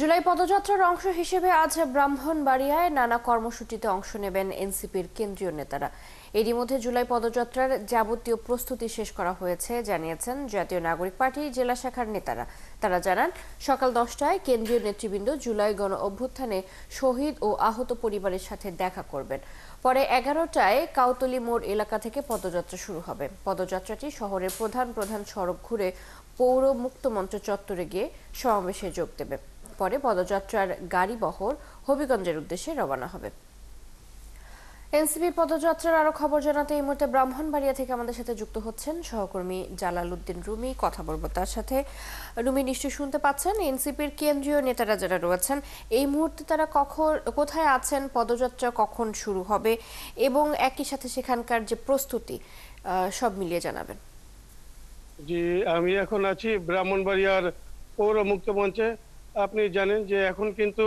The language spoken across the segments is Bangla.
জুলাই পদযাত্রার অংশ হিসেবে আজ ব্রাহ্মণবাড়িয়ায় নানা কর্মসূচিতে অংশ নেবেন এনসিপির কেন্দ্রীয় নেতারা। এরই মধ্যে জুলাই পদযাত্রার যাবতীয় প্রস্তুতি শেষ করা হয়েছে জানিয়েছেন জাতীয় নাগরিক পার্টি জেলা শাখার নেতারা। তারা জানান, সকাল 10টায় কেন্দ্রীয় নেতৃবৃন্দ জুলাই গণ অভ্যুত্থানে শহীদ ও আহত পরিবারের সাথে দেখা করবেন। পরে 11টায় কাউতলী মোড় এলাকা থেকে পদযাত্রা শুরু হবে। পদযাত্রাটি শহরের প্রধান প্রধান সড়ক ঘুরে পৌর মুক্তমঞ্চ চত্বরে গিয়ে সমাবেশে যোগ দেবে। পরে পদযাত্রার গাড়ি বহর হবিগঞ্জের উদ্দেশ্যে রওনা হবে। এনসিপি পদযাত্রার আরো খবর জানাতে এই মুহূর্তে ব্রাহ্মণবাড়িয়া থেকে আমাদের সাথে যুক্ত হচ্ছেন সহকর্মী জালাল উদ্দিন রুমি। কথা বলবো তার সাথে। রুমি, নিশ্চয়ই শুনতে পাচ্ছেন এনসিপির কেন্দ্রীয় নেতারা যারা রয়েছেন এই মুহূর্তে তারা কোথায় আছেন, পদযাত্রা কখন শুরু হবে এবং একই সাথে সেখানকার যে প্রস্তুতি সব মিলিয়ে জানাবেন। জি, আমি এখন আছি ব্রাহ্মণবাড়িয়ার পৌর মুক্ত মঞ্চে। আপনি জানেন যে এখন কিন্তু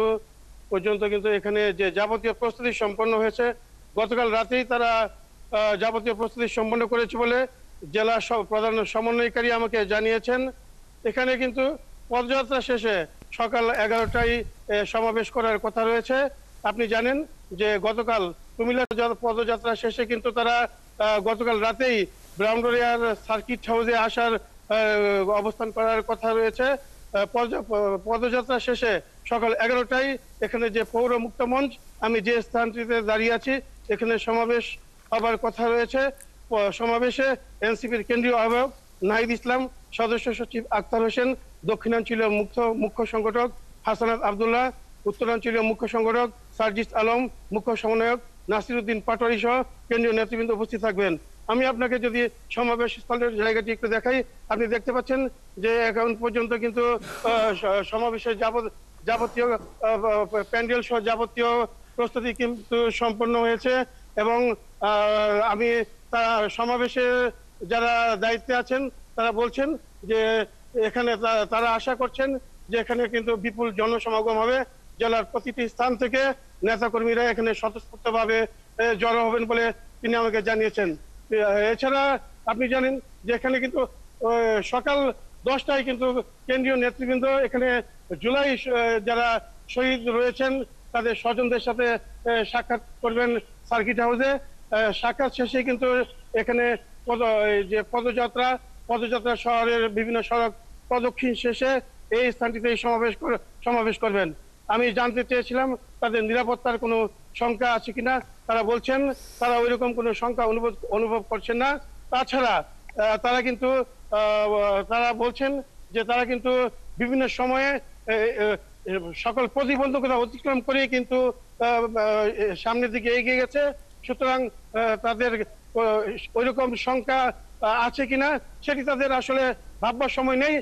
পর্যন্ত কিন্তু এখানে যে যাবতীয় প্রস্তুতি সম্পন্ন হয়েছে, গতকাল রাতেই তারা যাবতীয় প্রস্তুতি সম্পন্ন করেছে বলে জেলা প্রধান সমন্বয়কারী আমাকে জানিয়েছেন। এখানে কিন্তু পদযাত্রা শেষে সকাল 11টায় সমাবেশ করার কথা রয়েছে। আপনি জানেন যে গতকাল কুমিল্লা পদযাত্রা শেষে কিন্তু তারা গতকাল রাতেই ব্রাহ্মণবাড়িয়ার সার্কিট হাউসে আসার অবস্থান করার কথা রয়েছে। পদযাত্রা শেষে সকাল 11টায় এখানে যে পৌর মুক্ত মঞ্চ, আমি যে স্থানটিতে দাঁড়িয়ে আছি, এখানে সমাবেশ হবার কথা রয়েছে। সমাবেশে এনসিপির কেন্দ্রীয় আহ্বায়ক নাহিদ ইসলাম, সদস্য সচিব আক্তার হোসেন, দক্ষিণাঞ্চলীয় মুখ্য সংগঠক হাসানাত আবদুল্লাহ, উত্তরাঞ্চলীয় মুখ্য সংগঠক সার্জিস আলম, মুখ্য সমন্বয়ক নাসিরউদ্দিন পাটোয়ারি সহ কেন্দ্রীয় নেতৃবৃন্দ উপস্থিত থাকবেন। আমি আপনাকে যদি সমাবেশ স্থলের জায়গাটি একটু দেখাই, আপনি দেখতে পাচ্ছেন যে এখন পর্যন্ত কিন্তু সমাবেশের যাবতীয় প্যান্ডেল সহ যাবতীয় প্রস্তুতি কিন্তু সম্পন্ন হয়েছে এবং আমি সমাবেশে যারা দায়িত্বে আছেন তারা বলছেন যে এখানে তারা আশা করছেন যে এখানে কিন্তু বিপুল জনসমাগম হবে। জেলার প্রতিটি স্থান থেকে নেতাকর্মীরা এখানে স্বতঃস্ফূর্তভাবে জড়ো হবেন বলে তিনি আমাকে জানিয়েছেন। এছাড়া আপনি জানেন যে এখানে কিন্তু সকাল 10টায় কিন্তু কেন্দ্রীয় নেতৃবৃন্দ এখানে জুলাই যারা শহীদ রয়েছেন তাদের স্বজনদের সাথে সাক্ষাৎ করবেন সার্কিট হাউসে। সাক্ষাৎ শেষে কিন্তু এখানে যে পদযাত্রা শহরের বিভিন্ন সড়ক প্রদক্ষিণ শেষে এই স্থানটিতে সমাবেশ করবেন। আমি জানতে চেয়েছিলাম তাদের নিরাপত্তার কোনো শঙ্কা আছে কিনা। তারা বলছেন তারা ওইরকম কোনো শঙ্কা অনুভব করছেন না। তাছাড়া তারা বলছেন যে তারা কিন্তু বিভিন্ন সময়ে সকল প্রতিবন্ধকতা অতিক্রম করে কিন্তু সামনের দিকে এগিয়ে গেছে। সুতরাং তাদের ওইরকম শঙ্কা আছে কিনা সেটি তাদের আসলে ভাববার সময় নেই।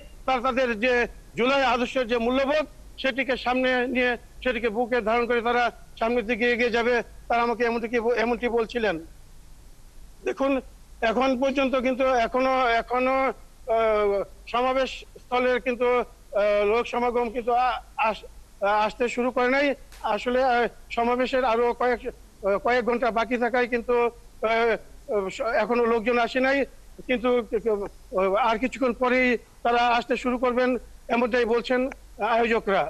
তাদের যে জুলাই আদর্শের যে মূল্যবোধ সেটিকে সামনে নিয়ে সেটিকে বুকে ধারণ করে তারা সামনের দিকে এগিয়ে যাবে। তারা আমাকে এমনটি বলছিলেন। দেখুন, এখন পর্যন্ত কিন্তু এখনো সমাবেশ স্থলের কিন্তু লোক সমাগম কিন্তু আসতে শুরু করে নাই। আসলে সমাবেশের আরো কয়েক ঘন্টা বাকি থাকায় কিন্তু এখনো লোকজন আসে নাই, কিন্তু আর কিছুক্ষণ পরেই তারা আসতে শুরু করবেন এমনটাই বলছেন আয়োজকরা।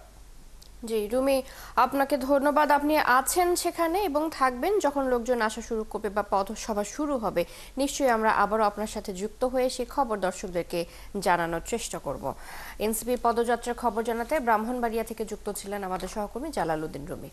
জি রুমি, আপনাকে ধন্যবাদ। আপনি আছেন সেখানে এবং থাকবেন যখন লোকজন আসা শুরু করবে বা পথসভা শুরু হবে। নিশ্চয়ই আমরা আবারও আপনার সাথে যুক্ত হয়ে সেই খবর দর্শকদেরকে জানানোর চেষ্টা করব। এনসিপি পদযাত্রার খবর জানাতে ব্রাহ্মণবাড়িয়া থেকে যুক্ত ছিলেন আমাদের সহকর্মী জালাল উদ্দিন রুমি।